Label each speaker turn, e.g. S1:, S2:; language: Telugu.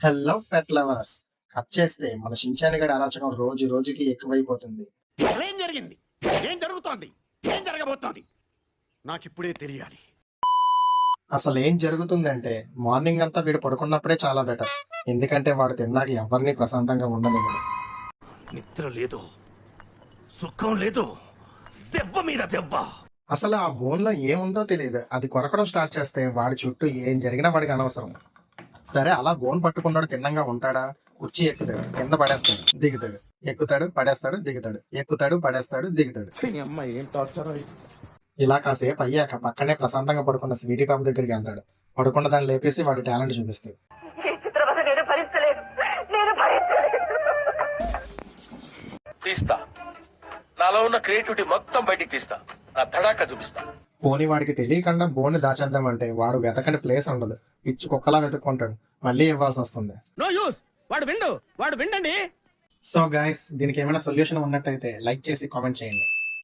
S1: Hello pet lovers. కట్ చేస్తే మన షించాన్ గడి అరాచకం రోజు రోజుకి ఎక్కువైపోతుంది.
S2: ఏం జరిగింది? ఏం జరుగుతోంది? ఏం జరగబోతోంది? నాకిప్పుడే తెలియాలి.
S1: అసలు ఏం జరుగుతుందంటే మార్నింగ్ అంతా వీడు పడుకున్నప్పుడే చాలా బెటర్. ఎందుకంటే వాడు తిన్నాక ఎవరిని ప్రశాంతంగా ఉండనివ్వడు.
S2: నిద్ర లేదు, సుఖం లేదు, దెబ్బ మీద దెబ్బ.
S1: అసలు ఆ బోన్ లో ఏముందో తెలియదు. అది కొరకడం స్టార్ట్ చేస్తే వాడి చుట్టూ ఏం జరిగినా వాడికి అనవసరం. సరే, అలా బోన్ పట్టుకున్నాడు తిన్నంగా ఉంటాడా? కుర్చీ ఎక్కుతాడు, కింద పడేస్తాడు, దిగుతాడు, ఎక్కుతాడు, పడేస్తాడు, దిగుతాడు, ఎక్కుతాడు, పడేస్తాడు, దిగుతాడు. ఇలా కాసేపు అయ్యాక పక్కనే ప్రశాంతంగా పడుకున్న స్వీటీ పాప దగ్గరికి వెళ్తాడు. పడుకున్న దాన్ని లేపేసి వాడి టాలెంట్ చూపిస్తాడు.
S3: తీస్తా, నాలో ఉన్న క్రియేటివిటీ మొత్తం బయటికి తీస్తా, నా తడాక చూపిస్తా.
S1: పోనీ వాడికి తెలియకుండా బోన్ దాచేద్దామంటే వాడు వెతకని ప్లేస్ ఉండదు. పిచ్చి కుక్కలా వెతుక్కుంటాడు, మళ్ళీ ఇవ్వాల్సి వస్తుంది.
S2: No use. వాడు విండండి.
S1: సో గైస్, దీనికి ఏమైనా సొల్యూషన్ ఉన్నట్టయితే లైక్ చేసి కామెంట్ చేయండి.